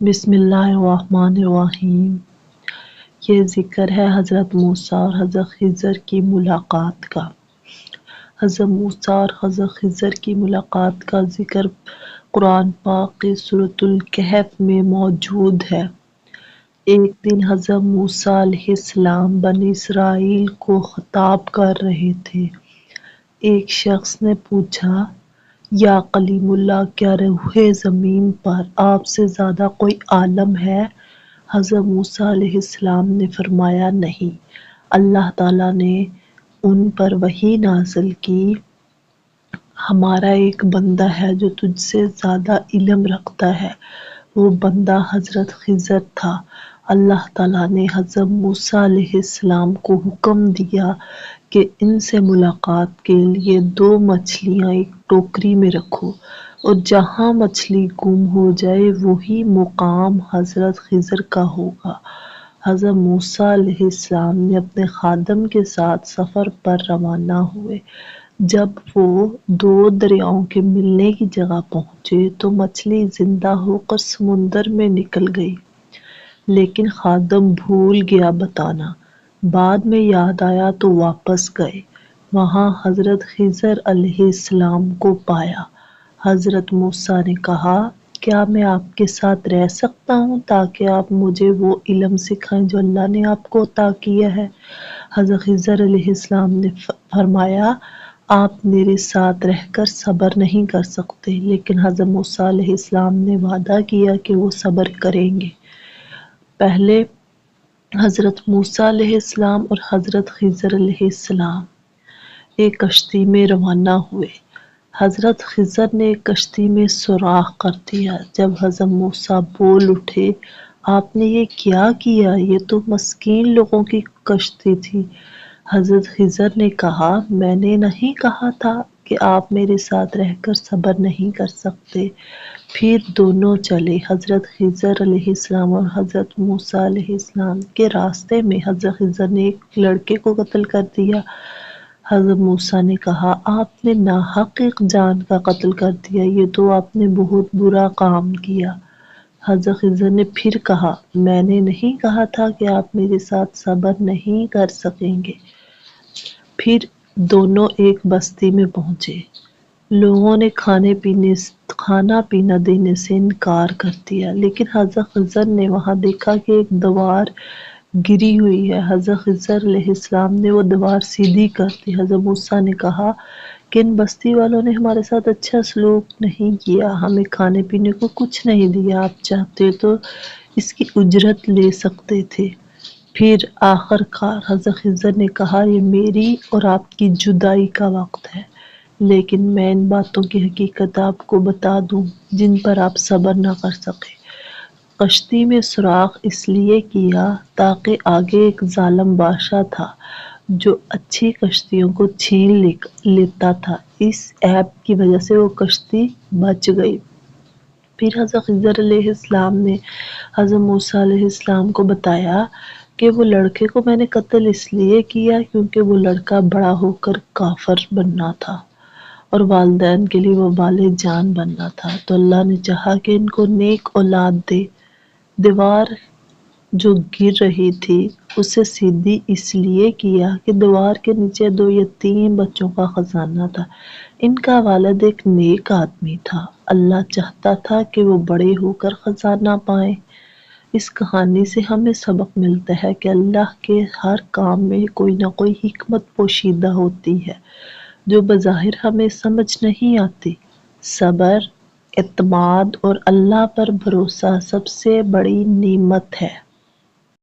بسم اللہ الرحمن الرحیم۔ یہ ذکر ہے حضرت موسیٰ اور حضرت خضر کی ملاقات کا۔ حضرت موسیٰ اور حضرت خضر کی ملاقات کا ذکر قرآن پاک کی سورۃ الکہف میں موجود ہے۔ ایک دن حضرت موسیٰ علیہ السلام بنی اسرائیل کو خطاب کر رہے تھے۔ ایک شخص نے پوچھا، یا کلیم اللہ، کیا روح زمین پر آپ سے زیادہ کوئی عالم ہے؟ حضرت موسیٰ علیہ السلام نے فرمایا، نہیں۔ اللہ تعالیٰ نے ان پر وحی نازل کی، ہمارا ایک بندہ ہے جو تجھ سے زیادہ علم رکھتا ہے۔ وہ بندہ حضرت خضر تھا۔ اللہ تعالیٰ نے حضرت موسیٰ علیہ السلام کو حکم دیا کہ ان سے ملاقات کے لیے 2 مچھلیاں ایک ٹوکری میں رکھو، اور جہاں مچھلی گم ہو جائے وہی مقام حضرت خضر کا ہوگا۔ حضرت موسیٰ علیہ السلام نے اپنے خادم کے ساتھ سفر پر روانہ ہوئے۔ جب وہ 2 دریاؤں کے ملنے کی جگہ پہنچے تو مچھلی زندہ ہو کر سمندر میں نکل گئی، لیکن خادم بھول گیا بتانا۔ بعد میں یاد آیا تو واپس گئے، وہاں حضرت خضر علیہ السلام کو پایا۔ حضرت موسیٰ نے کہا، کیا میں آپ کے ساتھ رہ سکتا ہوں تاکہ آپ مجھے وہ علم سکھائیں جو اللہ نے آپ کو عطا کیا ہے؟ حضرت خضر علیہ السلام نے فرمایا، آپ میرے ساتھ رہ کر صبر نہیں کر سکتے، لیکن حضرت موسیٰ علیہ السلام نے وعدہ کیا کہ وہ صبر کریں گے۔ پہلے حضرت موسیٰ علیہ السلام اور حضرت خضر علیہ السلام ایک کشتی میں روانہ ہوئے۔ حضرت خضر نے ایک کشتی میں سوراخ کر دیا۔ جب حضرت موسیٰ بول اٹھے، آپ نے یہ کیا کیا؟ یہ تو مسکین لوگوں کی کشتی تھی۔ حضرت خضر نے کہا، میں نے نہیں کہا تھا کہ آپ میرے ساتھ رہ کر صبر نہیں کر سکتے؟ پھر دونوں چلے۔ حضرت خضر علیہ السلام اور حضرت موسیٰ علیہ السلام کے راستے میں حضرت خضر نے ایک لڑکے کو قتل کر دیا۔ حضرت موسیٰ نے کہا، آپ نے ناحق ایک جان کا قتل کر دیا، یہ تو آپ نے بہت برا کام کیا۔ حضرت خضر نے پھر کہا، میں نے نہیں کہا تھا کہ آپ میرے ساتھ صبر نہیں کر سکیں گے؟ پھر دونوں ایک بستی میں پہنچے۔ لوگوں نے کھانا پینا دینے سے انکار کر دیا، لیکن حضرت خضر نے وہاں دیکھا کہ ایک دیوار گری ہوئی ہے۔ حضرت خضر علیہ السلام نے وہ دیوار سیدھی کر دی۔ حضرت موسیٰ نے کہا کہ ان بستی والوں نے ہمارے ساتھ اچھا سلوک نہیں کیا، ہمیں کھانے پینے کو کچھ نہیں دیا، آپ چاہتے تو اس کی اجرت لے سکتے تھے۔ پھر آخر کار حضرت خضر نے کہا، یہ میری اور آپ کی جدائی کا وقت ہے، لیکن میں ان باتوں کی حقیقت آپ کو بتا دوں جن پر آپ صبر نہ کر سکے۔ کشتی میں سوراخ اس لیے کیا تاکہ آگے ایک ظالم بادشاہ تھا جو اچھی کشتیوں کو چھین لیتا تھا، اس عیب کی وجہ سے وہ کشتی بچ گئی۔ پھر حضرت خضر علیہ السلام نے حضرت موسیٰ علیہ السلام کو بتایا کہ وہ لڑکے کو میں نے قتل اس لیے کیا کیونکہ وہ لڑکا بڑا ہو کر کافر بننا تھا اور والدین کے لیے وہ وبال جان بننا تھا، تو اللہ نے چاہا کہ ان کو نیک اولاد دے۔ دیوار جو گر رہی تھی اسے سیدھی اس لیے کیا کہ دیوار کے نیچے 2 یتیم بچوں کا خزانہ تھا۔ ان کا والد ایک نیک آدمی تھا، اللہ چاہتا تھا کہ وہ بڑے ہو کر خزانہ پائیں۔ اس کہانی سے ہمیں سبق ملتا ہے کہ اللہ کے ہر کام میں کوئی نہ کوئی حکمت پوشیدہ ہوتی ہے جو بظاہر ہمیں سمجھ نہیں آتی۔ صبر، اعتماد اور اللہ پر بھروسہ سب سے بڑی نعمت ہے۔